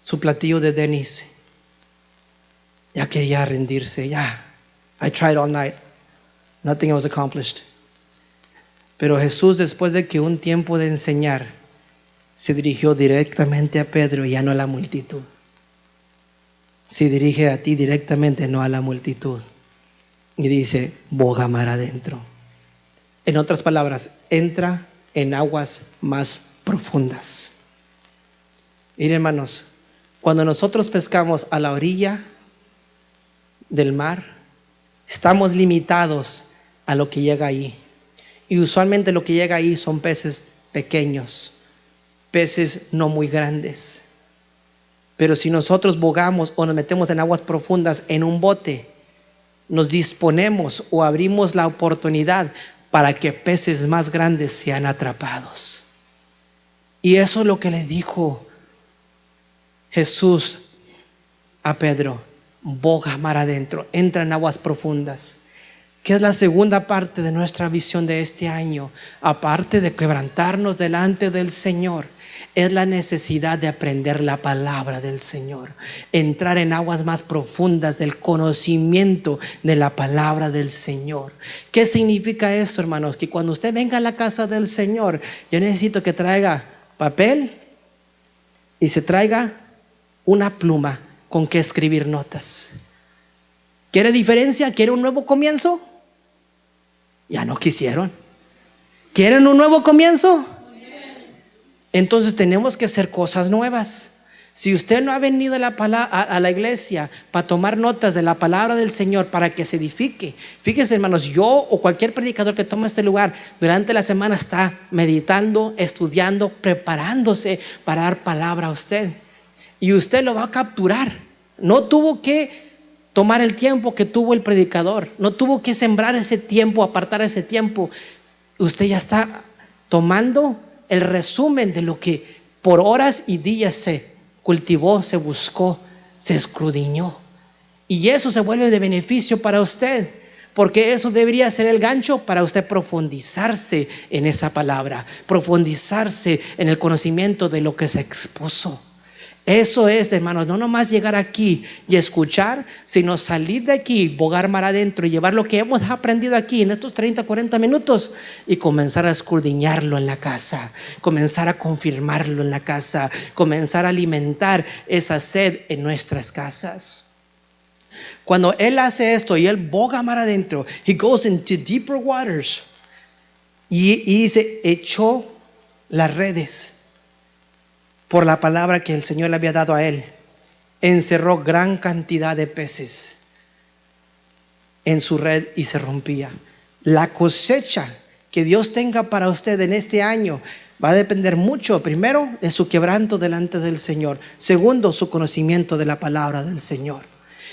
su platillo de Denny's. Ya quería rendirse. Ya, I tried all night. Nothing was accomplished. Pero Jesús, después de que un tiempo de enseñar, se dirigió directamente a Pedro y ya no a la multitud. Se dirige a ti directamente, no a la multitud. Y dice: boga mar adentro. En otras palabras, entra en aguas más profundas. Miren, hermanos, cuando nosotros pescamos a la orilla del mar, estamos limitados a lo que llega ahí. Y usualmente lo que llega ahí son peces pequeños, peces no muy grandes. Pero si nosotros bogamos o nos metemos en aguas profundas en un bote, nos disponemos o abrimos la oportunidad para que peces más grandes sean atrapados. Y eso es lo que le dijo Jesús a Pedro: boga mar adentro, entra en aguas profundas. ¿Qué es la segunda parte de nuestra visión de este año? Aparte de quebrantarnos delante del Señor, es la necesidad de aprender la palabra del Señor, entrar en aguas más profundas del conocimiento de la palabra del Señor. ¿Qué significa eso, hermanos? Que cuando usted venga a la casa del Señor, yo necesito que traiga papel y se traiga una pluma con que escribir notas. ¿Quiere diferencia? ¿Quiere un nuevo comienzo? Ya no quisieron. ¿Quieren un nuevo comienzo? Entonces tenemos que hacer cosas nuevas. Si usted no ha venido a la iglesia para tomar notas de la palabra del Señor, para que se edifique, fíjense, hermanos, yo o cualquier predicador que toma este lugar durante la semana está meditando, estudiando, preparándose para dar palabra a usted. Y usted lo va a capturar. No tuvo que tomar el tiempo que tuvo el predicador. No tuvo que sembrar ese tiempo, apartar ese tiempo. Usted ya está tomando el resumen de lo que por horas y días se cultivó, se buscó, se escudriñó. Y eso se vuelve de beneficio para usted, porque eso debería ser el gancho para usted profundizarse en esa palabra, profundizarse en el conocimiento de lo que se expuso. Eso es, hermanos, no nomás llegar aquí y escuchar, sino salir de aquí, bogar mar adentro y llevar lo que hemos aprendido aquí en estos 30, 40 minutos y comenzar a escudriñarlo en la casa, comenzar a confirmarlo en la casa, comenzar a alimentar esa sed en nuestras casas. Cuando Él hace esto y Él boga mar adentro, He goes into deeper waters, y se echó las redes por la palabra que el Señor le había dado a él. Encerró gran cantidad de peces en su red y se rompía. La cosecha que Dios tenga para usted en este año va a depender mucho, primero, de su quebranto delante del Señor. Segundo, su conocimiento de la palabra del Señor.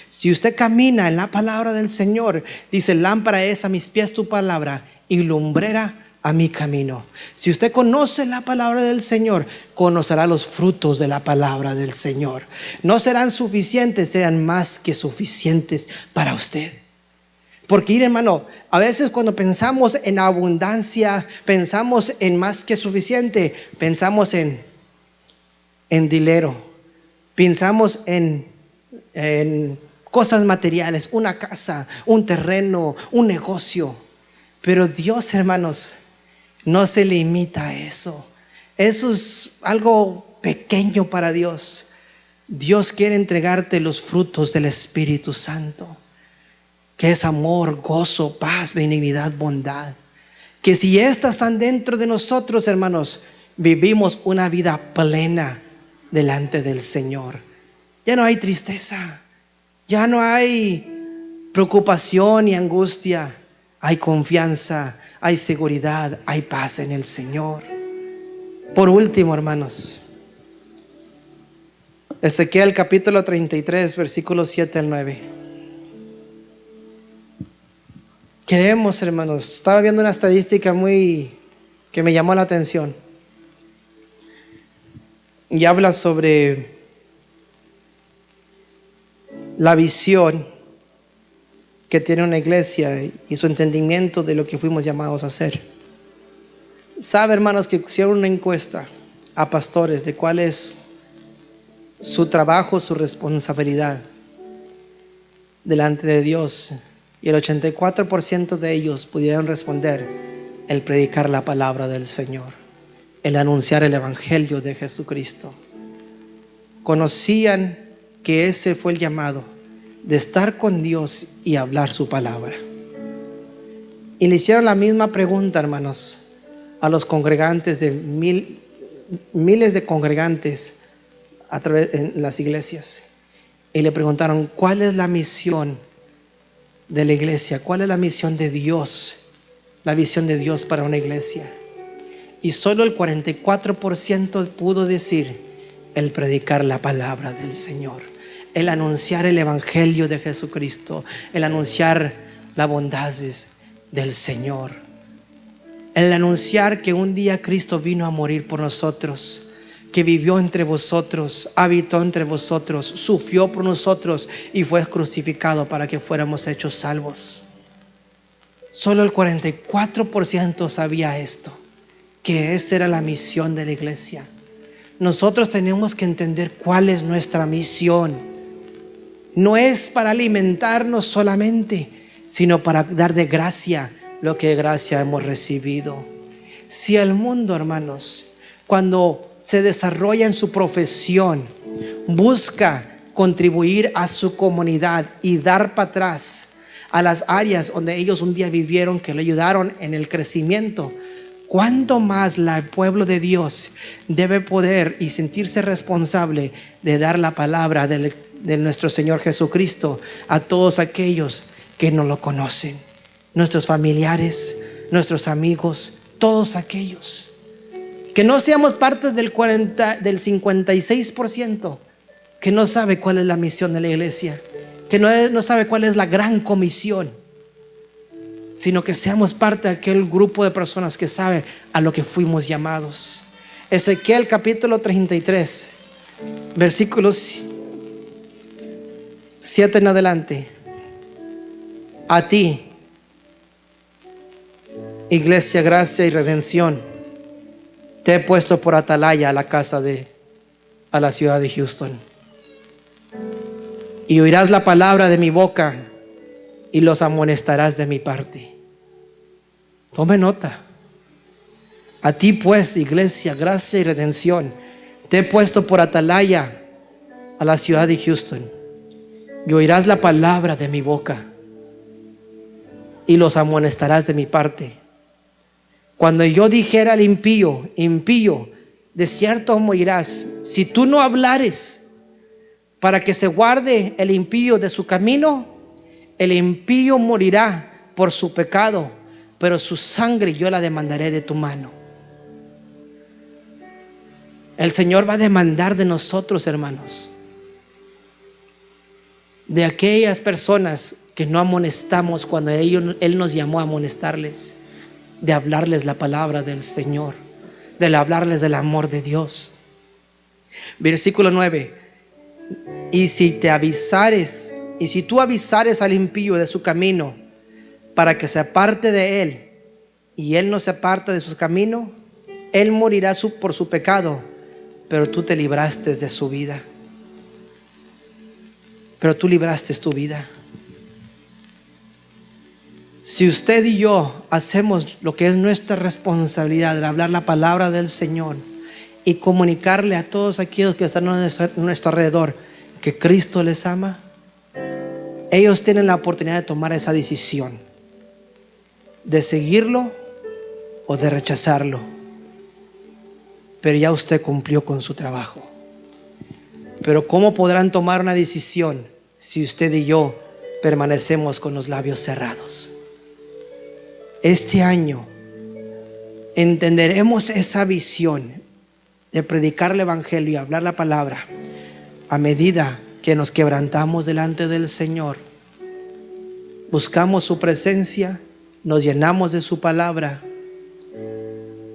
Si usted camina en la palabra del Señor, dice: lámpara es a mis pies tu palabra y lumbrera a mi camino. Si usted conoce la palabra del Señor, conocerá los frutos de la palabra del Señor. No serán suficientes, serán más que suficientes para usted. Porque, hermano, a veces cuando pensamos en abundancia, pensamos en más que suficiente, pensamos en dinero, pensamos en cosas materiales, una casa, un terreno, un negocio. Pero Dios, hermanos, no se limita a eso. Eso es algo pequeño para Dios. Dios quiere entregarte los frutos del Espíritu Santo, que es amor, gozo, paz, benignidad, bondad. Que si estas están dentro de nosotros, hermanos, vivimos una vida plena delante del Señor. Ya no hay tristeza, ya no hay preocupación y angustia. Hay confianza, hay seguridad, hay paz en el Señor. Por último, hermanos, Ezequiel capítulo 33, versículos 7 al 9. Queremos, hermanos, estaba viendo una estadística que me llamó la atención. Y habla sobre la visión que tiene una iglesia y su entendimiento de lo que fuimos llamados a hacer. Sabe, hermanos, que hicieron una encuesta a pastores de cuál es su trabajo, su responsabilidad delante de Dios, y el 84% de ellos pudieron responder: el predicar la palabra del Señor, el anunciar el evangelio de Jesucristo. Conocían que ese fue el llamado de estar con Dios y hablar su palabra. Y le hicieron la misma pregunta, hermanos, a los congregantes de miles de congregantes a través en las iglesias. Y le preguntaron: ¿cuál es la misión de la iglesia? ¿Cuál es la misión de Dios? La visión de Dios para una iglesia. Y solo el 44% pudo decir: el predicar la palabra del Señor, el anunciar el evangelio de Jesucristo, el anunciar las bondades del Señor, el anunciar que un día Cristo vino a morir por nosotros, que vivió entre vosotros, habitó entre vosotros, sufrió por nosotros y fue crucificado para que fuéramos hechos salvos. Solo el 44% sabía esto, que esa era la misión de la iglesia. Nosotros tenemos que entender cuál es nuestra misión. No es para alimentarnos solamente, sino para dar de gracia lo que de gracia hemos recibido. Si el mundo, hermanos, cuando se desarrolla en su profesión, busca contribuir a su comunidad y dar para atrás a las áreas donde ellos un día vivieron, que le ayudaron en el crecimiento, ¿cuánto más el pueblo de Dios debe poder y sentirse responsable de dar la palabra de nuestro Señor Jesucristo a todos aquellos que no lo conocen? Nuestros familiares, nuestros amigos, todos aquellos. Que no seamos parte del 56% que no sabe cuál es la misión de la iglesia. que no sabe cuál es la gran comisión, sino que seamos parte de aquel grupo de personas que sabe a lo que fuimos llamados. Ezequiel capítulo 33, versículos 7 en adelante. A ti, Iglesia, Gracia y Redención, te he puesto por atalaya a la ciudad de Houston. Y oirás la palabra de mi boca y los amonestarás de mi parte. Tome nota. A ti pues, Iglesia, Gracia y Redención, te he puesto por atalaya a la ciudad de Houston. Y oirás la palabra de mi boca y los amonestarás de mi parte. Cuando yo dijera al impío, impío, de cierto morirás, si tú no hablares para que se guarde el impío de su camino, el impío morirá por su pecado, pero su sangre yo la demandaré de tu mano. El Señor va a demandar de nosotros, hermanos, de aquellas personas que no amonestamos cuando Él nos llamó a amonestarles, de hablarles la palabra del Señor, de hablarles del amor de Dios. Versículo 9. Y si tú avisares al impío de su camino para que se aparte de él, y él no se aparta de su camino, él morirá por su pecado, pero tú te libraste de su vida. Pero tú libraste tu vida. Si usted y yo hacemos lo que es nuestra responsabilidad de hablar la palabra del Señor y comunicarle a todos aquellos que están a nuestro alrededor que Cristo les ama, ellos tienen la oportunidad de tomar esa decisión de seguirlo o de rechazarlo. Pero ya usted cumplió con su trabajo. Pero ¿cómo podrán tomar una decisión si usted y yo permanecemos con los labios cerrados? Este año entenderemos esa visión de predicar el evangelio y hablar la palabra a medida que nos quebrantamos delante del Señor, buscamos su presencia, nos llenamos de su palabra.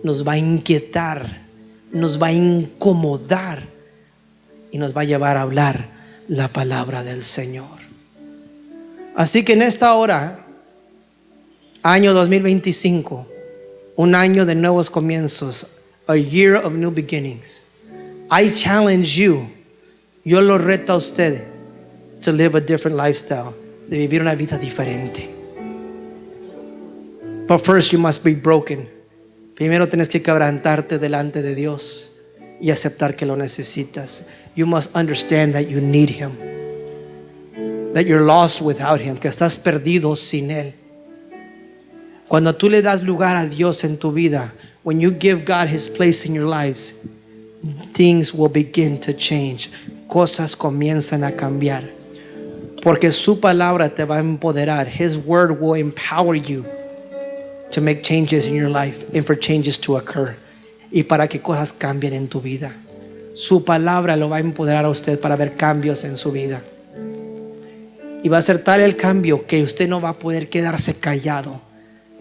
Nos va a inquietar, nos va a incomodar y nos va a llevar a hablar la palabra del Señor. Así que en esta hora, año 2025, un año de nuevos comienzos, a year of new beginnings, I challenge you, yo lo reto a usted, to live a different lifestyle, de vivir una vida diferente. But first you must be broken. Primero tienes que quebrantarte delante de Dios y aceptar que lo necesitas. You must understand that you need Him, that you're lost without Him, que estás perdido sin Él. Cuando tú le das lugar a Dios en tu vida, when you give God His place in your lives, things will begin to change. Cosas comienzan a cambiar, porque su palabra te va a empoderar. His word will empower you to make changes in your life and for changes to occur, y para que cosas cambien en tu vida. Su palabra lo va a empoderar a usted para ver cambios en su vida, y va a ser tal el cambio que usted no va a poder quedarse callado,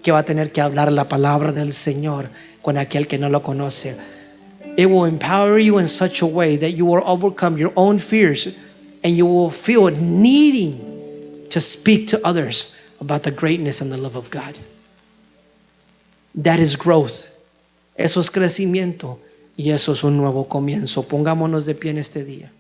que va a tener que hablar la palabra del Señor con aquel que no lo conoce. It will empower you in such a way that you will overcome your own fears and you will feel needing to speak to others about the greatness and the love of God. That is growth. Eso es crecimiento y eso es un nuevo comienzo. Pongámonos de pie en este día.